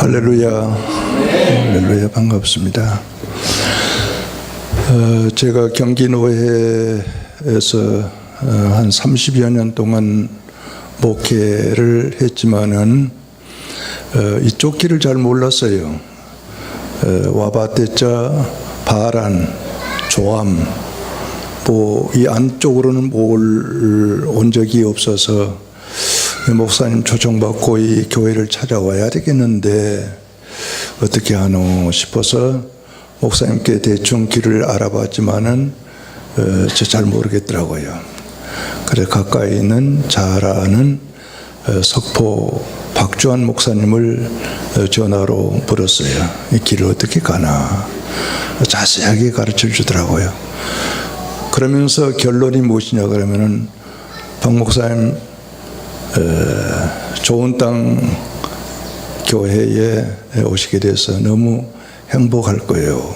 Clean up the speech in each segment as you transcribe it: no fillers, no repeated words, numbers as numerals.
할렐루야. 할렐루야. 반갑습니다. 제가 경기노회에서 한 30여 년 동안 목회를 했지만은 이쪽 길을 잘 몰랐어요. 와바떼자, 바란, 조암, 이 안쪽으로는 온 적이 없어서 목사님 초청받고 이 교회를 찾아와야 되겠는데 어떻게 하노 싶어서 목사님께 대충 길을 알아봤지만은 잘 모르겠더라고요. 그래서 가까이 있는 잘 아는 석포 박주환 목사님을 전화로 물었어요. 이 길을 어떻게 가나 자세하게 가르쳐 주더라고요. 그러면서 결론이 무엇이냐 그러면은 박 목사님 좋은 땅 교회에 오시게 돼서 너무 행복할 거예요.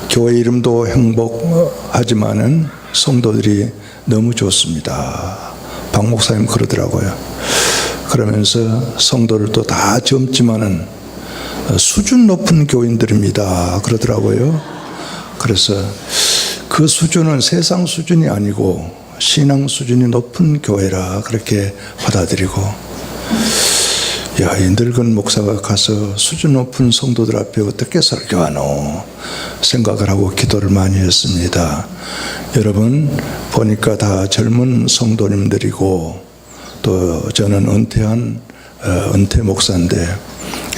교회 이름도 행복하지만은 성도들이 너무 좋습니다. 박 목사님 그러더라고요. 그러면서 성도들도 다 젊지만은 수준 높은 교인들입니다. 그러더라고요. 그래서 그 수준은 세상 수준이 아니고 신앙 수준이 높은 교회라 그렇게 받아들이고, 야, 이 늙은 목사가 가서 수준 높은 성도들 앞에 어떻게 설교하노 생각을 하고 기도를 많이 했습니다. 여러분 보니까 다 젊은 성도님들이고 또 저는 은퇴한 은퇴 목사인데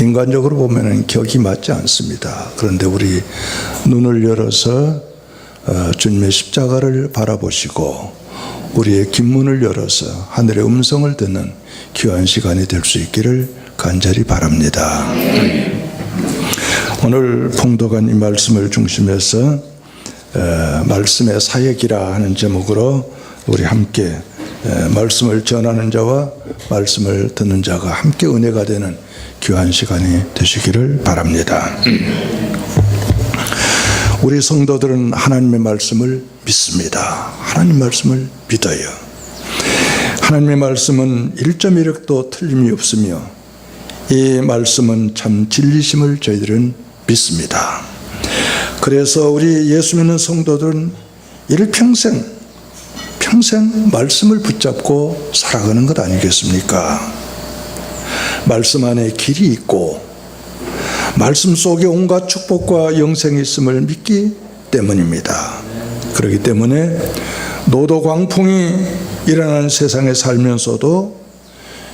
인간적으로 보면은 격이 맞지 않습니다. 그런데 우리 눈을 열어서 주님의 십자가를 바라보시고 우리의 귓문을 열어서 하늘의 음성을 듣는 귀한 시간이 될 수 있기를 간절히 바랍니다. 오늘 봉독한 이 말씀을 중심해서 말씀의 사역이라 하는 제목으로 우리 함께 말씀을 전하는 자와 말씀을 듣는 자가 함께 은혜가 되는 귀한 시간이 되시기를 바랍니다. 우리 성도들은 하나님의 말씀을 믿습니다. 하나님 말씀을 믿어요. 하나님의 말씀은 1.1획도 틀림이 없으며 이 말씀은 참 진리심을 저희들은 믿습니다. 그래서 우리 예수 믿는 성도들은 일평생 말씀을 붙잡고 살아가는 것 아니겠습니까? 말씀 안에 길이 있고 말씀 속에 온갖 축복과 영생이 있음을 믿기 때문입니다. 그렇기 때문에 노도 광풍이 일어나는 세상에 살면서도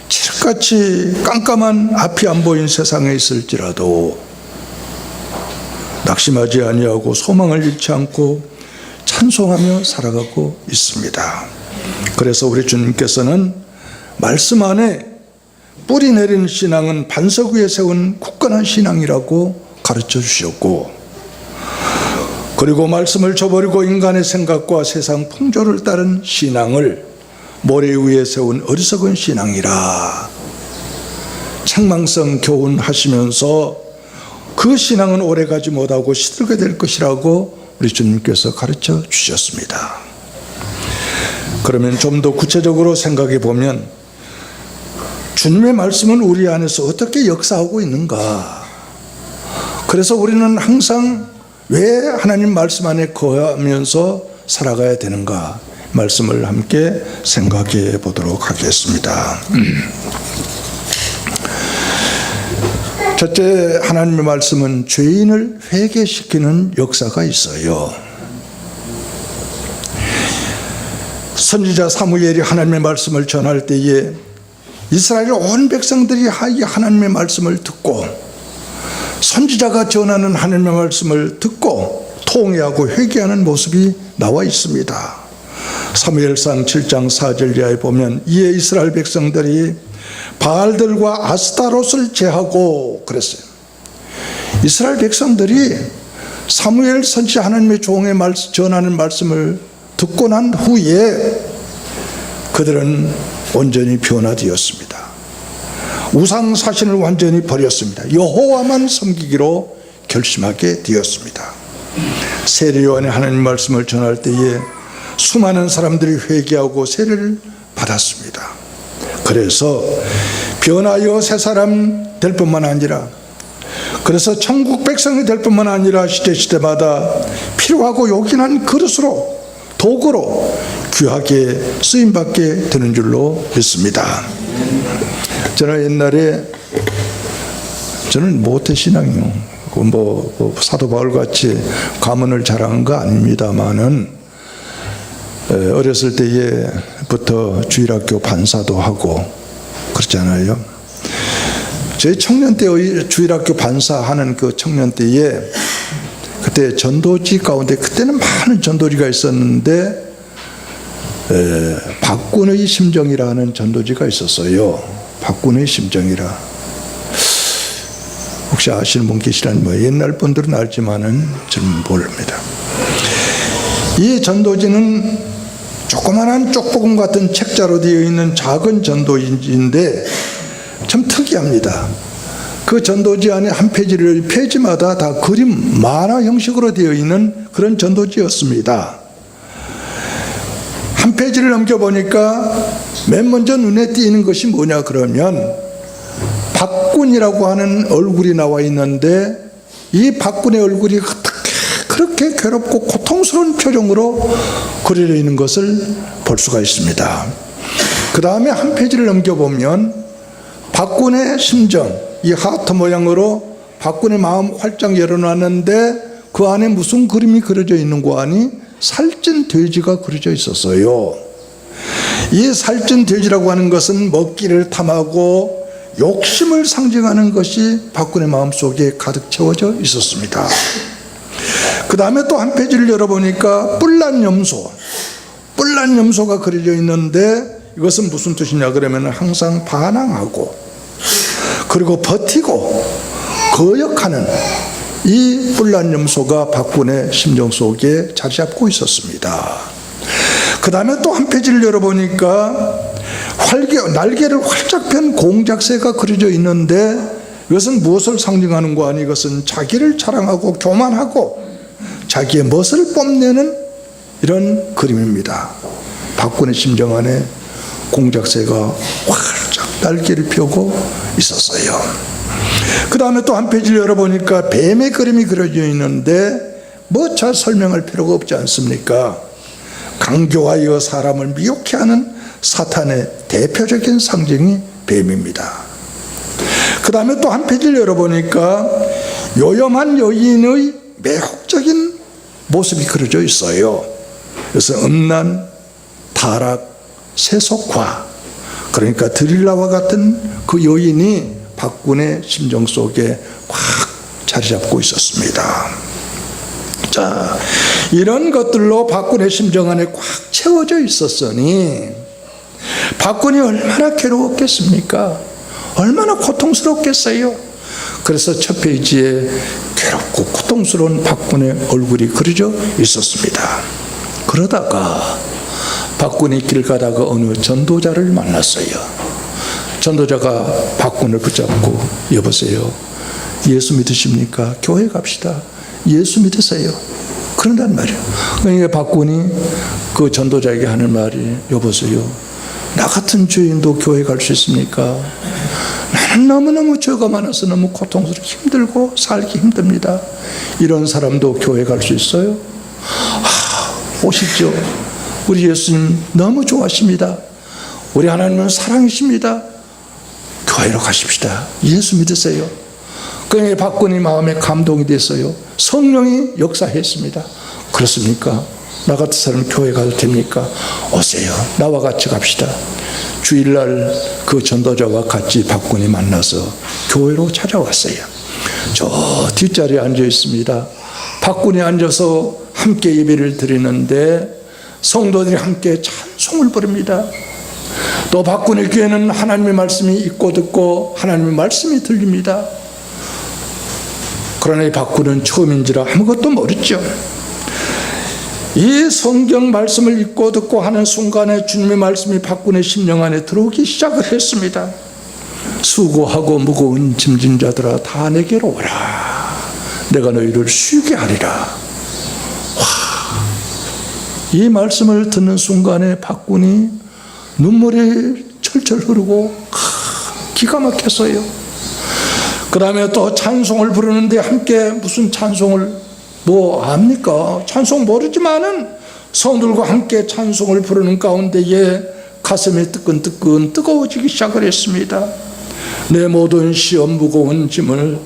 칠흑같이 깜깜한 앞이 안 보인 세상에 있을지라도 낙심하지 아니하고 소망을 잃지 않고 찬송하며 살아가고 있습니다. 그래서 우리 주님께서는 말씀 안에 뿌리 내리는 신앙은 반석 위에 세운 굳건한 신앙이라고 가르쳐 주셨고, 그리고 말씀을 저버리고 인간의 생각과 세상 풍조를 따른 신앙을 모래 위에 세운 어리석은 신앙이라 책망성 교훈하시면서 그 신앙은 오래가지 못하고 시들게 될 것이라고 우리 주님께서 가르쳐 주셨습니다. 그러면 좀 더 구체적으로 생각해 보면 주님의 말씀은 우리 안에서 어떻게 역사하고 있는가? 그래서 우리는 항상 왜 하나님 말씀 안에 거하면서 살아가야 되는가? 말씀을 함께 생각해 보도록 하겠습니다. 첫째, 하나님의 말씀은 죄인을 회개시키는 역사가 있어요. 선지자 사무엘이 하나님의 말씀을 전할 때에 이스라엘 온 백성들이 하나님의 말씀을 듣고 선지자가 전하는 하나님의 말씀을 듣고 통회하고 회개하는 모습이 나와 있습니다. 사무엘상 7장 4절 이하에 보면 이에 이스라엘 백성들이 바알들과 아스타롯을 제하고 그랬어요. 이스라엘 백성들이 사무엘 선지자 하나님의 종의 전하는 말씀을 듣고 난 후에 그들은 온전히 변화되었습니다. 우상 사신을 완전히 버렸습니다. 여호와만 섬기기로 결심하게 되었습니다. 세례요한의 하나님 말씀을 전할 때에 수많은 사람들이 회개하고 세례를 받았습니다. 그래서 변하여 새 사람 될 뿐만 아니라, 그래서 천국 백성이 될 뿐만 아니라 시대마다 필요하고 요긴한 그릇으로, 도구로 귀하게 쓰임받게 되는 줄로 믿습니다. 저는 옛날에, 저는 모태신앙이요, 사도 바울같이 가문을 자랑한 거 아닙니다만은, 어렸을 때부터 주일학교 반사도 하고 그렇잖아요. 제 청년 때의 주일학교 반사하는 그 청년 때에, 그때 전도지 가운데, 그때는 많은 전도지가 있었는데 박군의 심정이라는 전도지가 있었어요. 박군의 심정이라. 혹시 아시는 분 계시라면, 옛날 분들은 알지만은 저는 모릅니다. 이 전도지는 조그만한 쪽보금 같은 책자로 되어 있는 작은 전도지인데 참 특이합니다. 그 전도지 안에 한 페이지마다 다 그림, 만화 형식으로 되어 있는 그런 전도지였습니다. 한 페이지를 넘겨보니까 맨 먼저 눈에 띄는 것이 뭐냐 그러면, 박군이라고 하는 얼굴이 나와 있는데, 이 박군의 얼굴이 그렇게 괴롭고 고통스러운 표정으로 그려져 있는 것을 볼 수가 있습니다. 그 다음에 한 페이지를 넘겨보면 박군의 심정, 이 하트 모양으로 박군의 마음 활짝 열어놨는데 그 안에 무슨 그림이 그려져 있는 거 아니? 살찐 돼지가 그려져 있었어요. 이 살찐 돼지라고 하는 것은 먹기를 탐하고 욕심을 상징하는 것이 박군의 마음속에 가득 채워져 있었습니다. 그 다음에 또 한 페이지를 열어보니까 뿔난 염소가 그려져 있는데, 이것은 무슨 뜻이냐 그러면 항상 반항하고 그리고 버티고 거역하는 이 뿔난 염소가 박군의 심정 속에 자리 잡고 있었습니다. 그 다음에 또 한 페이지를 열어보니까 날개를 활짝 편 공작새가 그려져 있는데, 이것은 무엇을 상징하는 거 아니? 이것은 자기를 자랑하고 교만하고 자기의 멋을 뽐내는 이런 그림입니다. 박군의 심정 안에 공작새가 활짝 날개를 펴고 있었어요. 그 다음에 또 한 페이지를 열어보니까 뱀의 그림이 그려져 있는데, 뭐 잘 설명할 필요가 없지 않습니까? 강교하여 사람을 미혹해 하는 사탄의 대표적인 상징이 뱀입니다. 그 다음에 또 한 페이지를 열어보니까 요염한 여인의 매혹적인 모습이 그려져 있어요. 그래서 음란, 타락, 세속화, 그러니까 드릴라와 같은 그 여인이 박군의 심정 속에 확 자리 잡고 있었습니다. 자, 이런 것들로 박군의 심정 안에 꽉 채워져 있었으니 박군이 얼마나 괴로웠겠습니까? 얼마나 고통스럽겠어요? 그래서 첫 페이지에 괴롭고 고통스러운 박군의 얼굴이 그려져 있었습니다. 그러다가 박군이 길 가다가 어느 전도자를 만났어요. 전도자가 박군을 붙잡고, 여보세요, 예수 믿으십니까? 교회 갑시다. 예수 믿으세요. 그런단 말이에요. 그러니까 박군이 그 전도자에게 하는 말이, 여보세요, 나 같은 죄인도 교회 갈 수 있습니까? 나는 너무너무 죄가 많아서 너무 고통스럽고 힘들고 살기 힘듭니다. 이런 사람도 교회 갈 수 있어요? 오시죠. 우리 예수님 너무 좋아하십니다. 우리 하나님은 사랑이십니다. 교회로 가십시다. 예수 믿으세요. 그러니까 박군이 마음에 감동이 됐어요. 성령이 역사했습니다. 그렇습니까? 나 같은 사람 교회 가도 됩니까? 오세요. 나와 같이 갑시다. 주일날 그 전도자와 같이 박군이 만나서 교회로 찾아왔어요. 저 뒷자리에 앉아 있습니다. 박군이 앉아서 함께 예배를 드리는데 성도들이 함께 찬송을 부릅니다. 또 박군의 귀에는 하나님의 말씀이 있고 듣고 하나님의 말씀이 들립니다. 그러나 이 박군은 처음인지라 아무것도 모르죠. 이 성경 말씀을 읽고 듣고 하는 순간에 주님의 말씀이 박군의 심령 안에 들어오기 시작을 했습니다. 수고하고 무거운 짐진 자들아 다 내게로 오라. 내가 너희를 쉬게 하리라. 이 말씀을 듣는 순간에 박군이 눈물이 철철 흐르고 기가 막혔어요. 그 다음에 또 찬송을 부르는데 함께 무슨 찬송을 뭐 압니까? 찬송 모르지만은 성들과 함께 찬송을 부르는 가운데에 가슴이 뜨끈뜨끈 뜨거워지기 시작을 했습니다. 내 모든 시험 무거운 짐을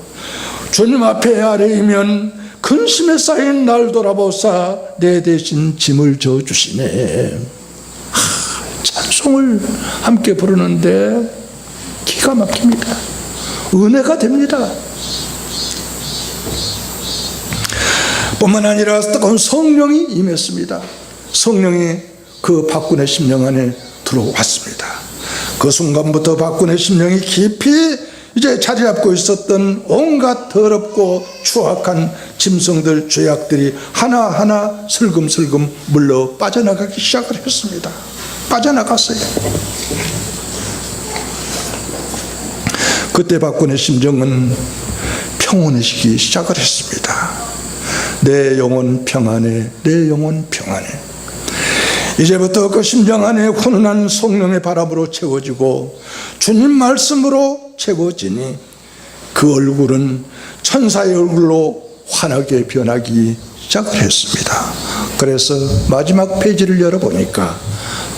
주님 앞에 아뢰이면 근심에 쌓인 날 돌아보사 내 대신 짐을 져주시네. 찬송을 함께 부르는데 기가 막힙니다. 은혜가 됩니다. 뿐만 아니라 뜨거운 성령이 임했습니다. 성령이 그 박군의 심령 안에 들어왔습니다. 그 순간부터 박군의 심령이 깊이 이제 자리 잡고 있었던 온갖 더럽고 추악한 짐승들, 죄악들이 하나하나 슬금슬금 물러 빠져나가기 시작을 했습니다. 빠져나갔어요. 그때 박군의 심정은 평온해지기 시작을 했습니다. 내 영혼 평안해, 내 영혼 평안해. 이제부터 그 심정 안에 훈훈한 성령의 바람으로 채워지고 주님 말씀으로 채워지니 그 얼굴은 천사의 얼굴로 환하게 변하기 시작을 했습니다. 그래서 마지막 페이지를 열어보니까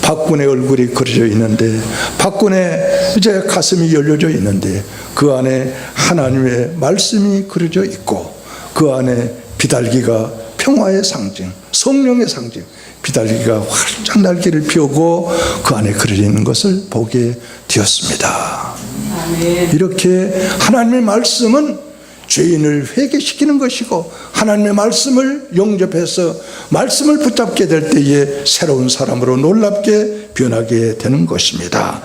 박군의 얼굴이 그려져 있는데, 박군의 이제 가슴이 열려져 있는데 그 안에 하나님의 말씀이 그려져 있고 그 안에 비달기가 평화의 상징, 성령의 상징, 비달기가 활짝 날개를 펴고 그 안에 그려져 있는 것을 보게 되었습니다. 아멘. 이렇게 하나님의 말씀은 죄인을 회개시키는 것이고 하나님의 말씀을 영접해서 말씀을 붙잡게 될 때에 새로운 사람으로 놀랍게 변하게 되는 것입니다.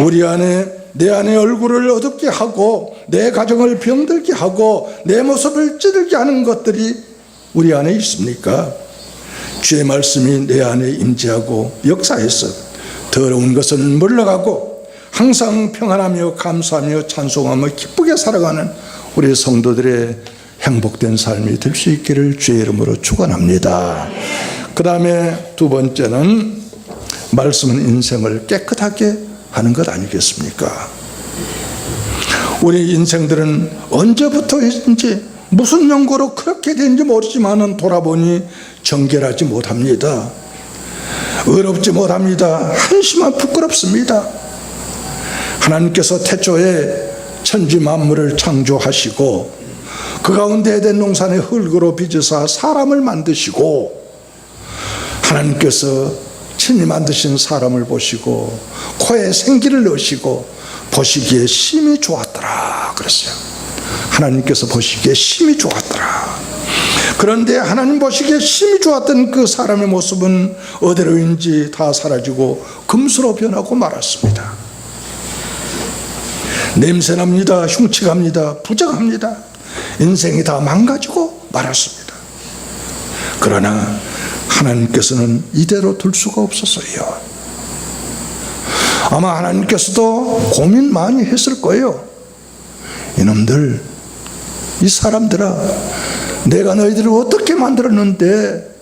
우리 안에, 내 안에 얼굴을 어둡게 하고 내 가정을 병들게 하고 내 모습을 찌들게 하는 것들이 우리 안에 있습니까? 주의 말씀이 내 안에 임재하고 역사해서 더러운 것은 물러가고 항상 평안하며 감사하며 찬송하며 기쁘게 살아가는 우리 성도들의 행복된 삶이 될 수 있기를 주의 이름으로 축원합니다. 그 다음에 두 번째는 말씀은 인생을 깨끗하게 하는 것 아니겠습니까? 우리 인생들은 언제부터인지 무슨 연고로 그렇게 된지 모르지만 돌아보니 정결하지 못합니다. 의롭지 못합니다. 한심한 부끄럽습니다. 하나님께서 태초에 천지 만물을 창조하시고 그 가운데 에덴 동산의 흙으로 빚으사 사람을 만드시고 하나님께서 친히 만드신 사람을 보시고 코에 생기를 넣으시고 보시기에 심히 좋았더라 그랬어요. 하나님께서 보시기에 심히 좋았더라. 그런데 하나님 보시기에 심히 좋았던 그 사람의 모습은 어디로인지 다 사라지고 금수로 변하고 말았습니다. 냄새납니다. 흉측합니다. 부정합니다. 인생이 다 망가지고 말았습니다. 그러나 하나님께서는 이대로 둘 수가 없었어요. 아마 하나님께서도 고민 많이 했을 거예요. 이놈들, 이 사람들아, 내가 너희들을 어떻게 만들었는데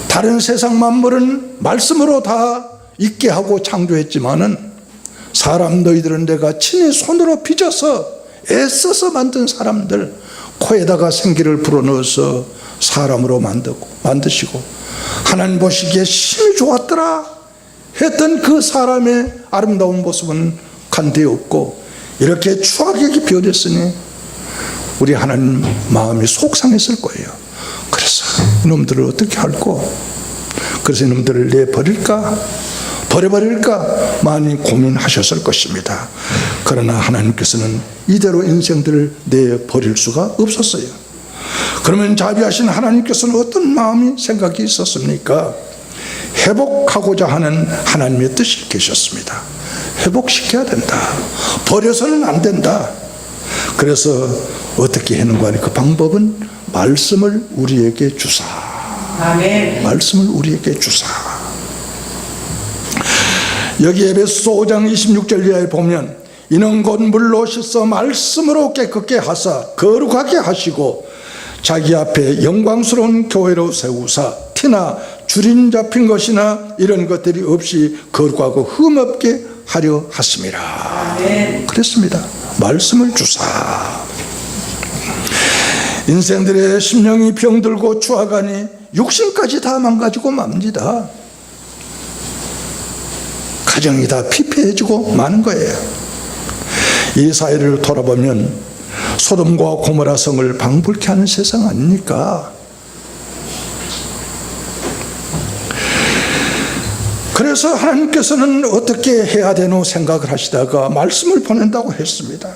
다른 세상 만물은 말씀으로 다 있게 하고 창조했지만은 사람 너희들은 내가 친히 손으로 빚어서 애써서 만든 사람들, 코에다가 생기를 불어넣어서 사람으로 만드시고 하나님 보시기에 심히 좋았더라 했던 그 사람의 아름다운 모습은 간데 없고 이렇게 추하게 변했으니 우리 하나님 마음이 속상했을 거예요. 그래서 이놈들을 어떻게 할꼬? 그래서 이놈들을 내버릴까? 버려버릴까? 많이 고민하셨을 것입니다. 그러나 하나님께서는 이대로 인생들을 내버릴 수가 없었어요. 그러면 자비하신 하나님께서는 어떤 마음이 생각이 있었습니까? 회복하고자 하는 하나님의 뜻이 계셨습니다. 회복시켜야 된다. 버려서는 안 된다. 그래서 어떻게 하는 거니? 그 방법은 말씀을 우리에게 주사. 아멘. 말씀을 우리에게 주사. 여기 에베소서 5장 26절 이하에 보면 이는 곧 물로 씻어 말씀으로 깨끗게 하사 거룩하게 하시고 자기 앞에 영광스러운 교회로 세우사 티나 줄임 잡힌 것이나 이런 것들이 없이 거룩하고 흠없게 하려 하심이라. 그랬습니다. 말씀을 주사. 인생들의 심령이 병들고 추하가니 육신까지 다 망가지고 맙니다. 가정이 다 피폐해지고 마는 거예요. 이 사회를 돌아보면 소돔과 고모라 성을 방불케 하는 세상 아닙니까? 그래서 하나님께서는 어떻게 해야 되노 생각을 하시다가 말씀을 보낸다고 했습니다.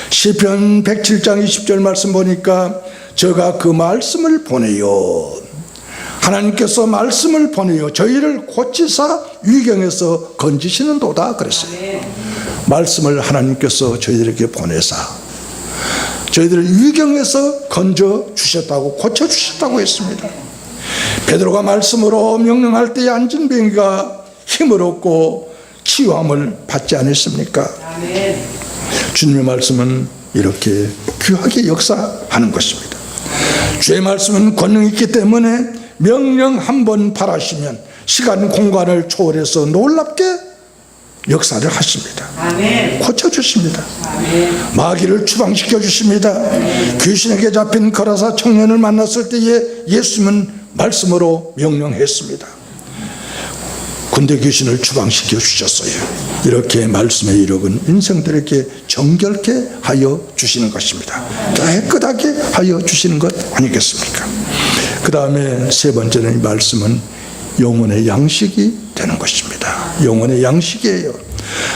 시편 107장 20절 말씀 보니까 저가 그 말씀을 보내요. 하나님께서 말씀을 보내요. 저희를 고치사 위경에서 건지시는도다 그랬어요. 말씀을 하나님께서 저희들에게 보내사 저희들을 위경에서 건져 주셨다고, 고쳐 주셨다고 했습니다. 베드로가 말씀으로 명령할 때에 안진뱅이가 힘을 얻고 치유함을 받지 않았습니까? 주님의 말씀은 이렇게 귀하게 역사하는 것입니다. 주의 말씀은 권능이 있기 때문에 명령 한 번 바라시면 시간 공간을 초월해서 놀랍게 역사를 하십니다. 고쳐주십니다. 마귀를 추방시켜 주십니다. 귀신에게 잡힌 거라사 청년을 만났을 때에 예수님은 말씀으로 명령했습니다. 군대 귀신을 추방시켜 주셨어요. 이렇게 말씀의 이력은 인생들에게 정결케 하여 주시는 것입니다. 깨끗하게 하여 주시는 것 아니겠습니까? 그 다음에 세 번째는 이 말씀은 영혼의 양식이 되는 것입니다. 영혼의 양식이에요.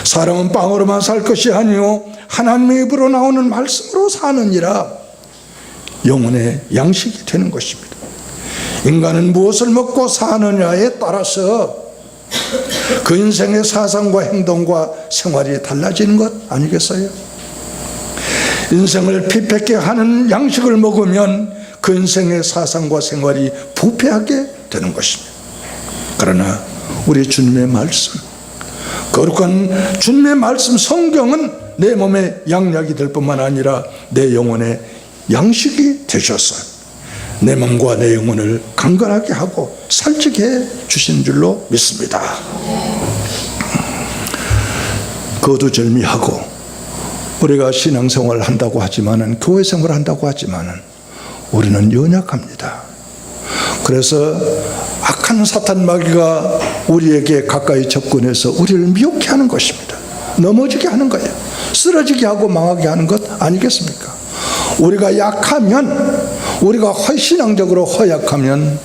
사람은 빵으로만 살 것이 아니요 하나님의 입으로 나오는 말씀으로 사느니라. 영혼의 양식이 되는 것입니다. 인간은 무엇을 먹고 사느냐에 따라서 그 인생의 사상과 행동과 생활이 달라지는 것 아니겠어요? 인생을 피폐케 하는 양식을 먹으면 그 인생의 사상과 생활이 부패하게 되는 것입니다. 그러나 우리 주님의 말씀, 거룩한 주님의 말씀 성경은 내 몸의 양약이 될 뿐만 아니라 내 영혼의 양식이 되셔서 내 몸과 내 영혼을 강건하게 하고 살찌게 해 주신 줄로 믿습니다. 거두절미하고 우리가 신앙생활을 한다고 하지만은, 교회 생활을 한다고 하지만은 우리는 연약합니다. 그래서 악한 사탄 마귀가 우리에게 가까이 접근해서 우리를 미혹해 하는 것입니다. 넘어지게 하는 거예요. 쓰러지게 하고 망하게 하는 것 아니겠습니까? 우리가 약하면, 우리가 신앙적으로 허약하면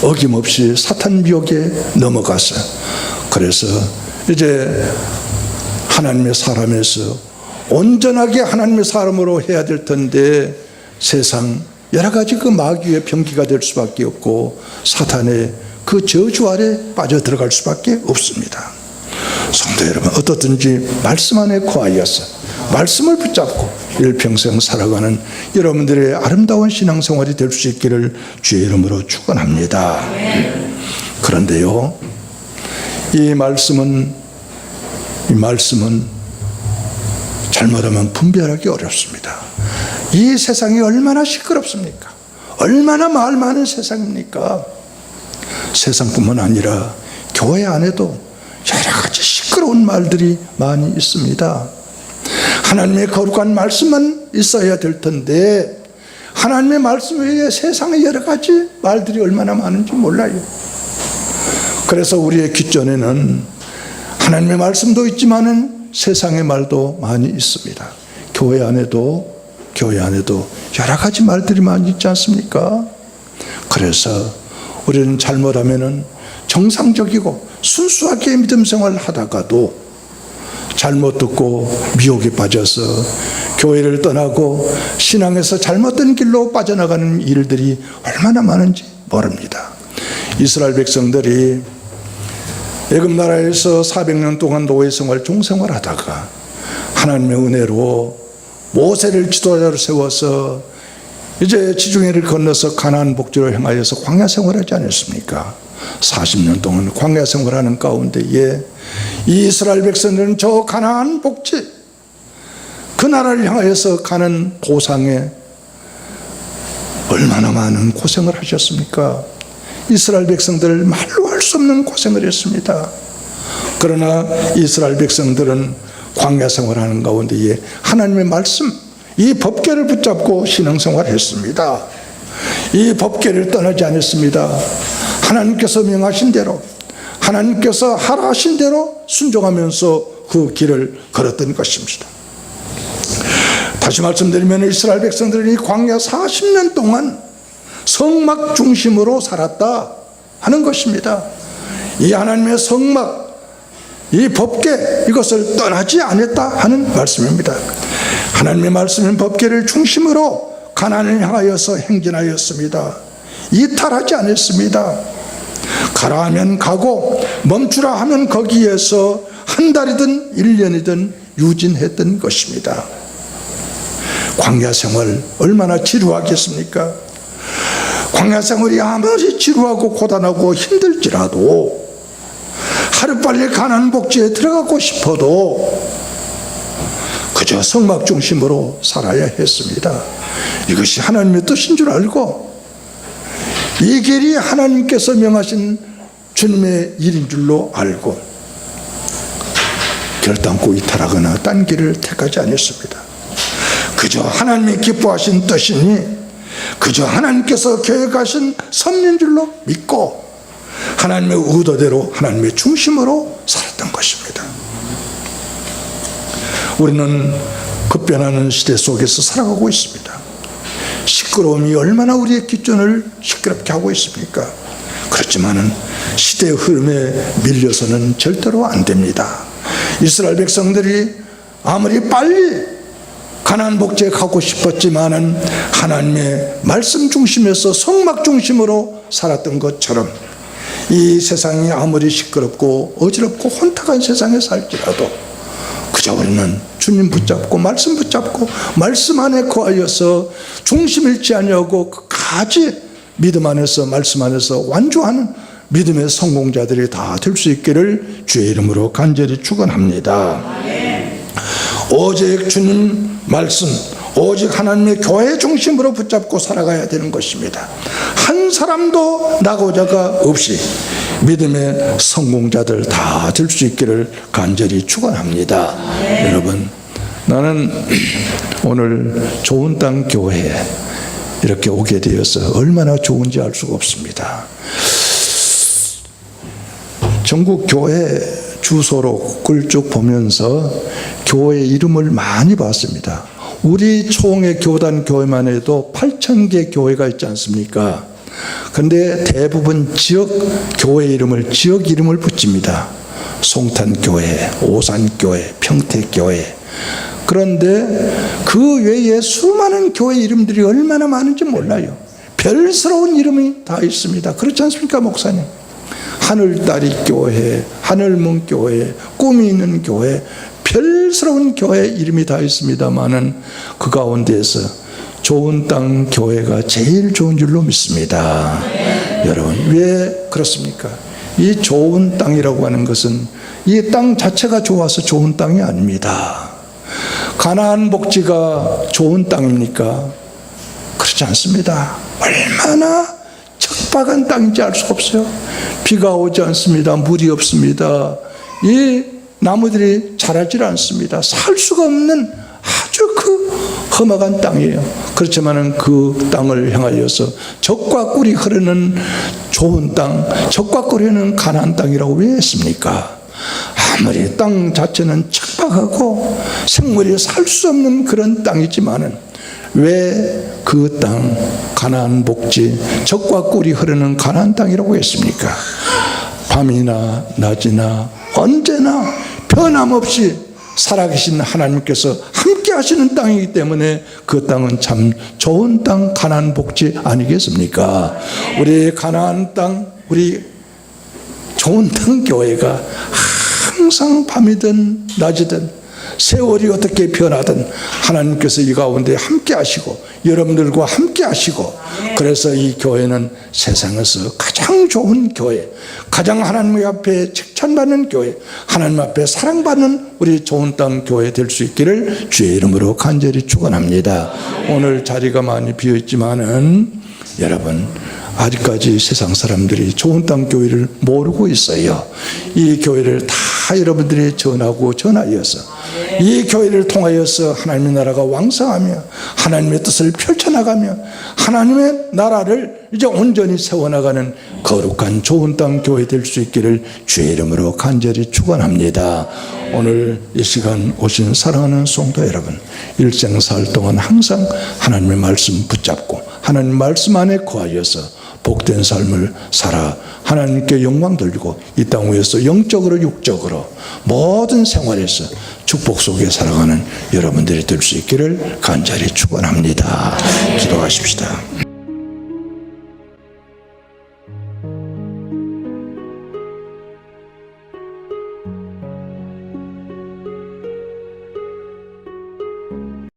어김없이 사탄 미혹에 넘어가서, 그래서 이제 하나님의 사람에서 온전하게 하나님의 사람으로 해야 될 텐데 세상 여러 가지 그 마귀의 병기가 될 수밖에 없고 사탄의 그 저주 아래 빠져 들어갈 수밖에 없습니다. 성도 여러분, 어떻든지 말씀 안에 거하여서 말씀을 붙잡고 일평생 살아가는 여러분들의 아름다운 신앙생활이 될 수 있기를 주의 이름으로 축원합니다. 그런데요, 이 말씀은 잘못하면 분별하기 어렵습니다. 이 세상이 얼마나 시끄럽습니까? 얼마나 말 많은 세상입니까? 세상뿐만 아니라 교회 안에도 여러 가지 시끄러운 말들이 많이 있습니다. 하나님의 거룩한 말씀만 있어야 될 텐데 하나님의 말씀 외에 세상에 여러 가지 말들이 얼마나 많은지 몰라요. 그래서 우리의 귓전에는 하나님의 말씀도 있지만은 세상의 말도 많이 있습니다. 교회 안에도 여러 가지 말들이 많이 있지 않습니까? 그래서 우리는 잘못하면은 정상적이고 순수하게 믿음 생활을 하다가도 잘못 듣고 미혹에 빠져서 교회를 떠나고 신앙에서 잘못된 길로 빠져나가는 일들이 얼마나 많은지 모릅니다. 이스라엘 백성들이 애굽 나라에서 400년 동안 노예 생활, 종생활 하다가 하나님의 은혜로 모세를 지도자로 세워서 이제 지중해를 건너서 가나안 복지로 향하여서 광야 생활하지 않았습니까? 40년 동안 광야 생활하는 가운데에 이 이스라엘 백성들은 저 가나안 복지, 그 나라를 향하여서 가는 고상에 얼마나 많은 고생을 하셨습니까? 이스라엘 백성들 말로 할 수 없는 고생을 했습니다. 그러나 이스라엘 백성들은 광야 생활하는 가운데에 하나님의 말씀, 이 법궤를 붙잡고 신앙생활을 했습니다. 이 법궤를 떠나지 않았습니다. 하나님께서 명하신 대로, 하나님께서 하라 하신 대로 순종하면서 그 길을 걸었던 것입니다. 다시 말씀드리면 이스라엘 백성들은 이 광야 40년 동안 성막 중심으로 살았다 하는 것입니다. 이 하나님의 성막, 이 법궤, 이것을 떠나지 않았다 하는 말씀입니다. 하나님의 말씀은 법궤를 중심으로 가나안을 향하여서 행진하였습니다. 이탈하지 않았습니다. 가라 하면 가고 멈추라 하면 거기에서 한 달이든 1년이든 유진했던 것입니다. 광야 생활 얼마나 지루하겠습니까? 광야 생활이 아무리 지루하고 고단하고 힘들지라도 하루빨리 가나안 복지에 들어가고 싶어도 그저 성막 중심으로 살아야 했습니다. 이것이 하나님의 뜻인 줄 알고 이 길이 하나님께서 명하신 주님의 일인 줄로 알고 결단코 이탈하거나 딴 길을 택하지 않았습니다. 그저 하나님이 기뻐하신 뜻이니 그저 하나님께서 계획하신 섭리인 줄로 믿고 하나님의 의도대로 하나님의 중심으로 살았던 것입니다. 우리는 급변하는 시대 속에서 살아가고 있습니다. 시끄러움이 얼마나 우리의 기준을 시끄럽게 하고 있습니까? 그렇지만은 시대의 흐름에 밀려서는 절대로 안 됩니다. 이스라엘 백성들이 아무리 빨리 가나안 복지에 가고 싶었지만은 하나님의 말씀 중심에서 성막 중심으로 살았던 것처럼 이 세상이 아무리 시끄럽고 어지럽고 혼탁한 세상에 살지라도 그저 우리는 주님 붙잡고 말씀 붙잡고 말씀 안에 거하여서 중심 잃지 아니하고 끝까지 믿음 안에서 말씀 안에서 완주하는 믿음의 성공자들이 다 될 수 있기를 주의 이름으로 간절히 축원합니다. 오직 주님 말씀, 오직 하나님의 교회 중심으로 붙잡고 살아가야 되는 것입니다. 한 사람도 나고자가 없이 믿음의 성공자들 다 될 수 있기를 간절히 축원합니다. 여러분, 나는 오늘 좋은 땅 교회에 이렇게 오게 되어서 얼마나 좋은지 알 수가 없습니다. 전국 교회 주소로 글 쭉 보면서 교회 이름을 많이 봤습니다. 우리 총회 교단 교회만 해도 8,000개 교회가 있지 않습니까? 그런데 대부분 지역 교회 이름을, 지역 이름을 붙입니다. 송탄교회, 오산교회, 평택교회. 그런데 그 외에 수많은 교회 이름들이 얼마나 많은지 몰라요. 별스러운 이름이 다 있습니다. 그렇지 않습니까, 목사님? 하늘다리 교회, 하늘문 교회, 꿈이 있는 교회, 별스러운 교회 이름이 다 있습니다만은 그 가운데에서 좋은 땅 교회가 제일 좋은 줄로 믿습니다. 여러분, 왜 그렇습니까? 이 좋은 땅이라고 하는 것은 이 땅 자체가 좋아서 좋은 땅이 아닙니다. 가나안 복지가 좋은 땅입니까? 그렇지 않습니다. 얼마나 척박한 땅인지 알 수가 없어요. 비가 오지 않습니다. 물이 없습니다. 이 나무들이 자라질 않습니다. 살 수가 없는 아주 그 험악한 땅이에요. 그렇지만은 그 땅을 향하여서 젖과 꿀이 흐르는 좋은 땅, 젖과 꿀이 흐르는 가나안 땅이라고 왜 했습니까? 아무리 땅 자체는 척박하고 생물이 살 수 없는 그런 땅이지만은 왜 그 땅, 가나안 복지, 젖과 꿀이 흐르는 가나안 땅이라고 했습니까? 밤이나 낮이나 언제나 변함없이 살아계신 하나님께서 함께 하시는 땅이기 때문에 그 땅은 참 좋은 땅, 가나안 복지 아니겠습니까? 우리 가나안 땅, 우리 좋은 땅 교회가 항상 밤이든 낮이든 세월이 어떻게 변하든 하나님께서 이 가운데 함께 하시고 여러분들과 함께 하시고, 그래서 이 교회는 세상에서 가장 좋은 교회, 가장 하나님 앞에 칭찬받는 교회, 하나님 앞에 사랑받는 우리 좋은 땅 교회 될 수 있기를 주의 이름으로 간절히 축원합니다. 오늘 자리가 많이 비어 있지만은 여러분, 아직까지 세상 사람들이 좋은 땅 교회를 모르고 있어요. 이 교회를 다 다 여러분들이 전하고 전하여서 이 교회를 통하여서 하나님의 나라가 왕성하며 하나님의 뜻을 펼쳐나가며 하나님의 나라를 이제 온전히 세워나가는 거룩한 좋은 땅 교회 될 수 있기를 주의 이름으로 간절히 축원합니다. 오늘 이 시간 오신 사랑하는 성도 여러분, 일생살 동안 항상 하나님의 말씀 붙잡고 하나님 말씀 안에 거하여서 복된 삶을 살아 하나님께 영광 돌리고 이 땅 위에서 영적으로 육적으로 모든 생활에서 축복 속에 살아가는 여러분들이 될 수 있기를 간절히 축원합니다. 기도하십시다.